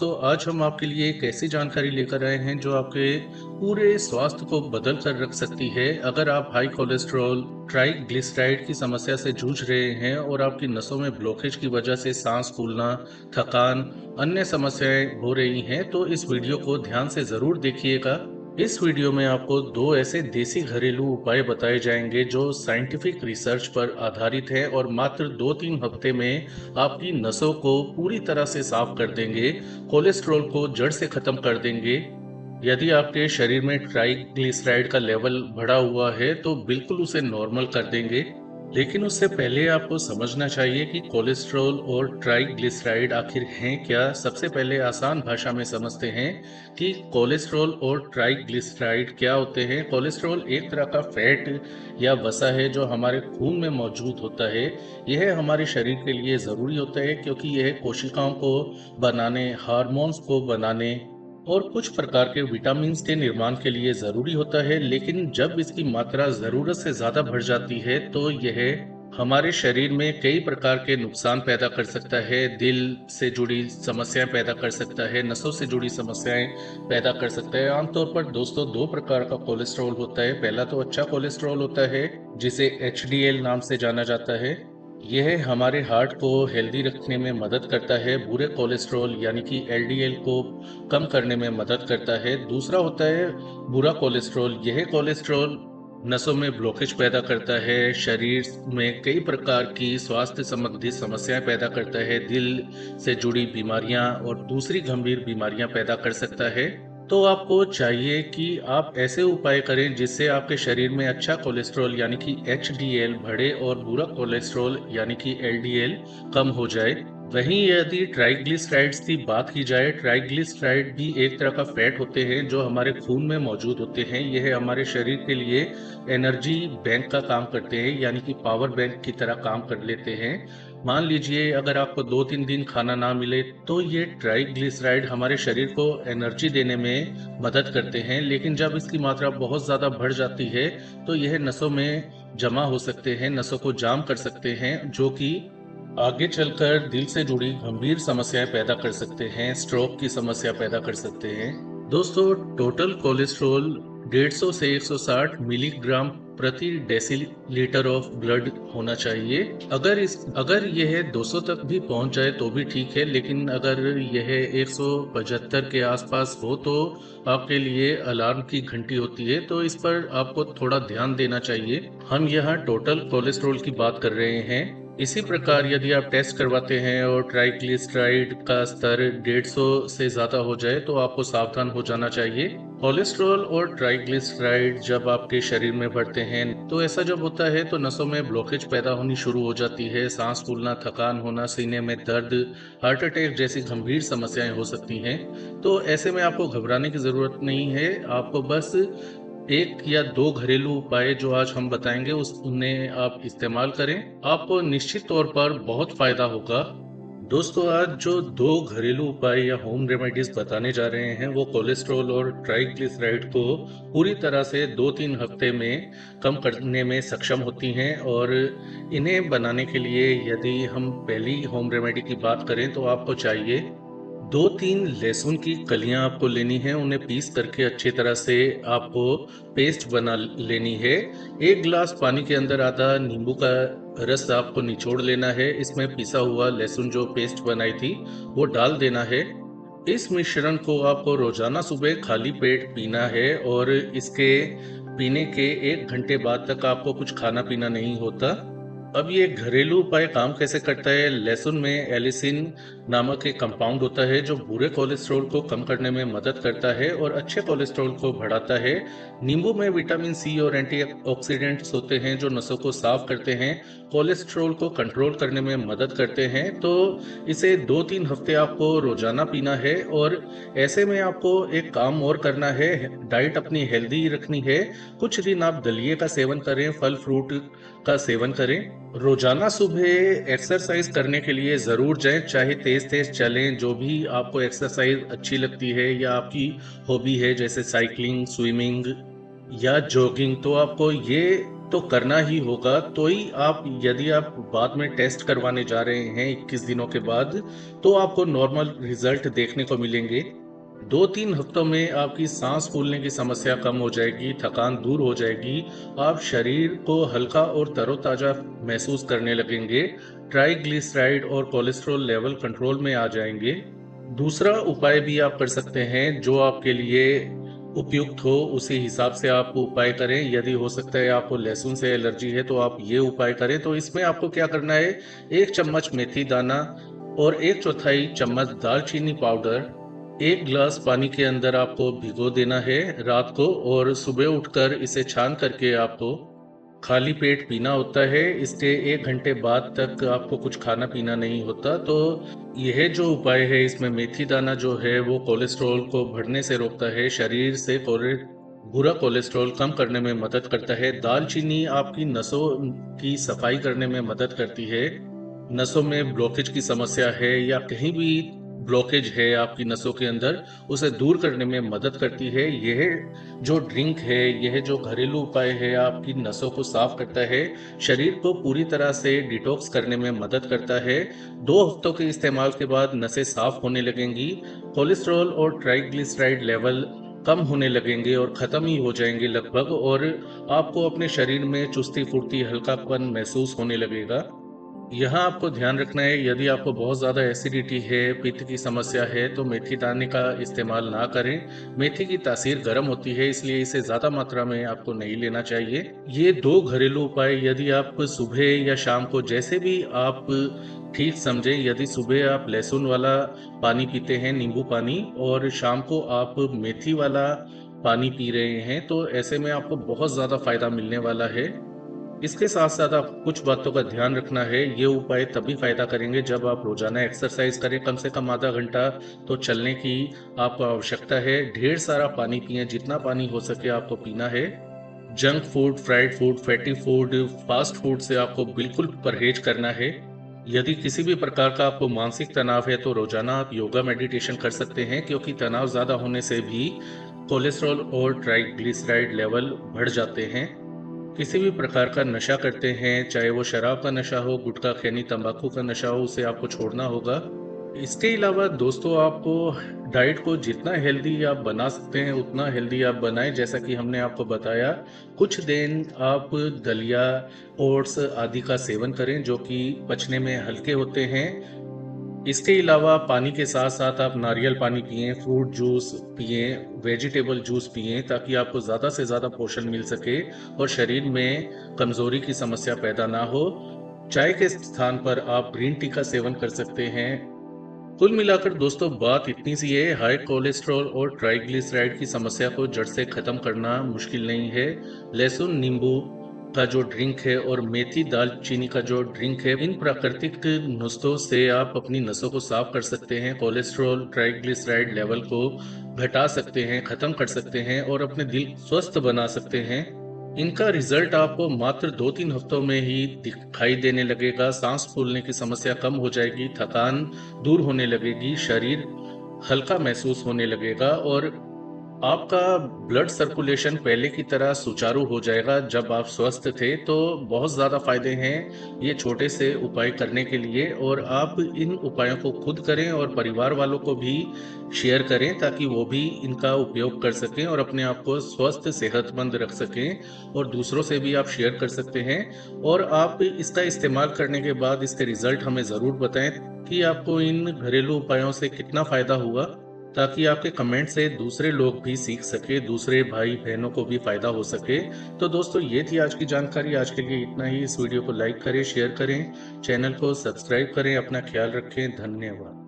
तो आज हम आपके लिए एक ऐसी जानकारी लेकर आए हैं जो आपके पूरे स्वास्थ्य को बदल कर रख सकती है। अगर आप हाई कोलेस्ट्रॉल, ट्राइग्लिसराइड की समस्या से जूझ रहे हैं और आपकी नसों में ब्लॉकेज की वजह से सांस फूलना, थकान, अन्य समस्याएं हो रही हैं, तो इस वीडियो को ध्यान से ज़रूर देखिएगा। इस वीडियो में आपको दो ऐसे देसी घरेलू उपाय बताए जाएंगे जो साइंटिफिक रिसर्च पर आधारित है और मात्र 2-3 हफ्ते में आपकी नसों को पूरी तरह से साफ कर देंगे, कोलेस्ट्रॉल को जड़ से खत्म कर देंगे। यदि आपके शरीर में ट्राइग्लिसराइड का लेवल बढ़ा हुआ है तो बिल्कुल उसे नॉर्मल कर देंगे। लेकिन उससे पहले आपको समझना चाहिए कि कोलेस्ट्रॉल और ट्राइग्लिसराइड आखिर हैं क्या। सबसे पहले आसान भाषा में समझते हैं कि कोलेस्ट्रॉल और ट्राइग्लिसराइड क्या होते हैं। कोलेस्ट्रॉल एक तरह का फैट या वसा है जो हमारे खून में मौजूद होता है। यह हमारे शरीर के लिए ज़रूरी होता है क्योंकि यह कोशिकाओं को बनाने, हार्मोन्स को बनाने और कुछ प्रकार के विटामिन्स के निर्माण के लिए ज़रूरी होता है। लेकिन जब इसकी मात्रा ज़रूरत से ज़्यादा बढ़ जाती है तो यह हमारे शरीर में कई प्रकार के नुकसान पैदा कर सकता है। दिल से जुड़ी समस्याएं पैदा कर सकता है, नसों से जुड़ी समस्याएं पैदा कर सकता है। आमतौर पर दोस्तों दो प्रकार का कोलेस्ट्रॉल होता है। पहला तो अच्छा कोलेस्ट्रॉल होता है जिसे एचडीएल नाम से जाना जाता है। यह हमारे हार्ट को हेल्दी रखने में मदद करता है। बुरे कोलेस्ट्रॉल यानी कि एलडीएल को कम करने में मदद करता है। दूसरा होता है बुरा कोलेस्ट्रॉल। यह कोलेस्ट्रॉल नसों में ब्लॉकेज पैदा करता है, शरीर में कई प्रकार की स्वास्थ्य संबंधी समस्याएं पैदा करता है, दिल से जुड़ी बीमारियां और दूसरी गंभीर बीमारियां पैदा कर सकता है। तो आपको चाहिए कि आप ऐसे उपाय करें जिससे आपके शरीर में अच्छा कोलेस्ट्रॉल यानी कि एचडीएल बढ़े और बुरा कोलेस्ट्रॉल यानी कि एलडीएल कम हो जाए। वहीं यदि ट्राइग्लिसराइड्स की बात की जाए, ट्राइग्लिसराइड भी एक तरह का फैट होते हैं जो हमारे खून में मौजूद होते हैं। यह हमारे शरीर के लिए एनर्जी बैंक का काम करते हैं, यानी कि पावर बैंक की तरह काम कर लेते हैं। मान लीजिए अगर आपको 2-3 दिन खाना ना मिले तो ये ट्राइग्लिसराइड हमारे शरीर को एनर्जी देने में मदद करते हैं। लेकिन जब इसकी मात्रा बहुत ज़्यादा बढ़ जाती है तो यह नसों में जमा हो सकते हैं, नसों को जाम कर सकते हैं, जो कि आगे चलकर दिल से जुड़ी गंभीर समस्याएं पैदा कर सकते हैं, स्ट्रोक की समस्या पैदा कर सकते हैं। दोस्तों, टोटल कोलेस्ट्रॉल 150 से 160 मिलीग्राम प्रति डेसीलीटर ऑफ ब्लड होना चाहिए। अगर यह 200 तक भी पहुंच जाए तो भी ठीक है, लेकिन अगर यह 175 के आसपास हो तो आपके लिए अलार्म की घंटी होती है, तो इस पर आपको थोड़ा ध्यान देना चाहिए। हम यहाँ टोटल कोलेस्ट्रॉल की बात कर रहे हैं। इसी प्रकार यदि आप टेस्ट करवाते हैं और ट्राइग्लिसराइड का स्तर 150 से ज़्यादा हो जाए तो आपको सावधान हो जाना चाहिए। कोलेस्ट्रॉल और ट्राइग्लिसराइड जब आपके शरीर में बढ़ते हैं तो ऐसा जब होता है तो नसों में ब्लॉकेज पैदा होनी शुरू हो जाती है, सांस फूलना, थकान होना, सीने में दर्द, हार्ट अटैक जैसी गंभीर समस्याएं हो सकती हैं। तो ऐसे में आपको घबराने की ज़रूरत नहीं है। आपको बस एक या दो घरेलू उपाय जो आज हम बताएंगे उन्हें आप इस्तेमाल करें, आपको निश्चित तौर पर बहुत फायदा होगा। दोस्तों, आज जो दो घरेलू उपाय या होम रेमेडीज बताने जा रहे हैं वो कोलेस्ट्रॉल और ट्राइग्लिसराइड को पूरी तरह से 2-3 हफ्ते में कम करने में सक्षम होती हैं। और इन्हें बनाने के लिए यदि हम पहली होम रेमेडी की बात करें तो आपको चाहिए 2-3 लहसुन की कलियां आपको लेनी है, उन्हें पीस करके अच्छी तरह से आपको पेस्ट बना लेनी है। 1 गिलास पानी के अंदर आधा नींबू का रस आपको निचोड़ लेना है। इसमें पिसा हुआ लहसुन जो पेस्ट बनाई थी वो डाल देना है। इस मिश्रण को आपको रोजाना सुबह खाली पेट पीना है और इसके पीने के 1 घंटे बाद तक आपको कुछ खाना पीना नहीं होता। अब ये घरेलू उपाय काम कैसे करता है? लहसुन में एलिसिन नामक एक कंपाउंड होता है जो बुरे कोलेस्ट्रॉल को कम करने में मदद करता है और अच्छे कोलेस्ट्रॉल को बढ़ाता है। नींबू में विटामिन सी और एंटीऑक्सीडेंट्स होते हैं जो नसों को साफ करते हैं, कोलेस्ट्रॉल को कंट्रोल करने में मदद करते हैं। तो इसे 2-3 हफ्ते आपको रोजाना पीना है। और ऐसे में आपको एक काम और करना है, डाइट अपनी हेल्दी रखनी है। कुछ दिन आप दलिए का सेवन करें, फल फ्रूट का सेवन करें। रोजाना सुबह एक्सरसाइज करने के लिए जरूर जाएं, चाहे तेज तेज चलें, जो भी आपको एक्सरसाइज अच्छी लगती है या आपकी हॉबी है जैसे साइकिलिंग, स्विमिंग या जॉगिंग, तो आपको ये तो करना ही होगा। तो ही आप, यदि आप बाद में टेस्ट करवाने जा रहे हैं 21 दिनों के बाद, तो आपको नॉर्मल रिजल्ट देखने को मिलेंगे। 2-3 हफ्तों में आपकी सांस फूलने की समस्या कम हो जाएगी, थकान दूर हो जाएगी, आप शरीर को हल्का और तरोताजा महसूस करने लगेंगे, ट्राइग्लिसराइड और कोलेस्ट्रॉल लेवल कंट्रोल में आ जाएंगे। दूसरा उपाय भी आप कर सकते हैं, जो आपके लिए उपयुक्त हो उसी हिसाब से आप उपाय करें। यदि हो सकता है आपको लहसुन से एलर्जी है तो आप ये उपाय करें। तो इसमें आपको क्या करना है, 1 चम्मच मेथी दाना और 1/4 चम्मच दालचीनी पाउडर 1 ग्लास पानी के अंदर आपको भिगो देना है रात को, और सुबह उठकर इसे छान करके आपको खाली पेट पीना होता है। इसके 1 घंटे बाद तक आपको कुछ खाना पीना नहीं होता। तो यह जो उपाय है, इसमें मेथी दाना जो है वो कोलेस्ट्रॉल को बढ़ने से रोकता है, शरीर से बुरा कोलेस्ट्रॉल कम करने में मदद करता है। दालचीनी आपकी नसों की सफाई करने में मदद करती है। नसों में ब्लॉकेज की समस्या है या कहीं भी ब्लॉकेज है आपकी नसों के अंदर, उसे दूर करने में मदद करती है। यह जो ड्रिंक है, यह जो घरेलू उपाय है, आपकी नसों को साफ करता है, शरीर को पूरी तरह से डिटॉक्स करने में मदद करता है। 2 हफ्तों के इस्तेमाल के बाद नसें साफ होने लगेंगी, कोलेस्ट्रॉल और ट्राइग्लिसराइड लेवल कम होने लगेंगे और ख़त्म ही हो जाएंगे लगभग, और आपको अपने शरीर में चुस्ती फुर्ती हल्कापन महसूस होने लगेगा। यहाँ आपको ध्यान रखना है, यदि आपको बहुत ज़्यादा एसिडिटी है, पित्त की समस्या है, तो मेथी दाने का इस्तेमाल ना करें। मेथी की तासीर गर्म होती है, इसलिए इसे ज़्यादा मात्रा में आपको नहीं लेना चाहिए। ये 2 घरेलू उपाय यदि आप सुबह या शाम को जैसे भी आप ठीक समझें, यदि सुबह आप लहसुन वाला पानी पीते हैं, नींबू पानी, और शाम को आप मेथी वाला पानी पी रहे हैं, तो ऐसे में आपको बहुत ज़्यादा फ़ायदा मिलने वाला है। इसके साथ साथ आप कुछ बातों का ध्यान रखना है। ये उपाय तभी फायदा करेंगे जब आप रोजाना एक्सरसाइज करें, कम से कम आधा घंटा तो चलने की आपको आवश्यकता है। ढेर सारा पानी पिएं, जितना पानी हो सके आपको पीना है। Junk food, fried food, fatty food, fast food से आपको बिल्कुल परहेज करना है। यदि किसी भी प्रकार का आपको मानसिक तनाव है तो रोजाना आप योगा मेडिटेशन कर सकते हैं, क्योंकि तनाव ज्यादा होने से भी कोलेस्ट्रॉल और ट्राइग्लिसराइड लेवल बढ़ जाते हैं। किसी भी प्रकार का नशा करते हैं, चाहे वो शराब का नशा हो, गुटखा, खैनी, तंबाकू का नशा हो, उसे आपको छोड़ना होगा। इसके अलावा दोस्तों, आपको डाइट को जितना हेल्दी आप बना सकते हैं उतना हेल्दी आप बनाएं। जैसा कि हमने आपको बताया, कुछ दिन आप दलिया, ओट्स आदि का सेवन करें, जो कि पचने में हल्के होते हैं। इसके अलावा पानी के साथ साथ आप नारियल पानी पिएं, फ्रूट जूस पिएं, वेजिटेबल जूस पिएं, ताकि आपको ज़्यादा से ज़्यादा पोषण मिल सके और शरीर में कमज़ोरी की समस्या पैदा ना हो। चाय के स्थान पर आप ग्रीन टी का सेवन कर सकते हैं। कुल मिलाकर दोस्तों, बात इतनी सी है, हाई कोलेस्ट्रॉल और ट्राइग्लिसराइड की समस्या को जड़ से ख़त्म करना मुश्किल नहीं है। लहसुन नींबू का जो ड्रिंक है और मेथी दालचीनी का जो ड्रिंक है, इन प्राकृतिक नुस्खों से आप अपनी नसों को साफ कर सकते हैं, कोलेस्ट्रॉल ट्राइग्लिसराइड लेवल को घटा सकते हैं, ख़त्म कर सकते हैं और अपने दिल स्वस्थ बना सकते हैं। इनका रिजल्ट आपको मात्र 2-3 हफ्तों में ही दिखाई देने लगेगा। सांस फूलने की समस्या कम हो जाएगी, थकान दूर होने लगेगी, शरीर हल्का महसूस होने लगेगा और आपका ब्लड सर्कुलेशन पहले की तरह सुचारू हो जाएगा। जब आप स्वस्थ थे, तो बहुत ज़्यादा फायदे हैं ये छोटे से उपाय करने के लिए, और आप इन उपायों को खुद करें और परिवार वालों को भी शेयर करें, ताकि वो भी इनका उपयोग कर सकें और अपने आप को स्वस्थ सेहतमंद रख सकें, और दूसरों से भी आप शेयर कर सकते हैं। और आप इसका इस्तेमाल करने के बाद इसके रिजल्ट हमें ज़रूर बताएं कि आपको इन घरेलू उपायों से कितना फ़ायदा हुआ, ताकि आपके कमेंट से दूसरे लोग भी सीख सके, दूसरे भाई बहनों को भी फायदा हो सके। तो दोस्तों, ये थी आज की जानकारी। आज के लिए इतना ही। इस वीडियो को लाइक करें, शेयर करें, चैनल को सब्सक्राइब करें। अपना ख्याल रखें। धन्यवाद।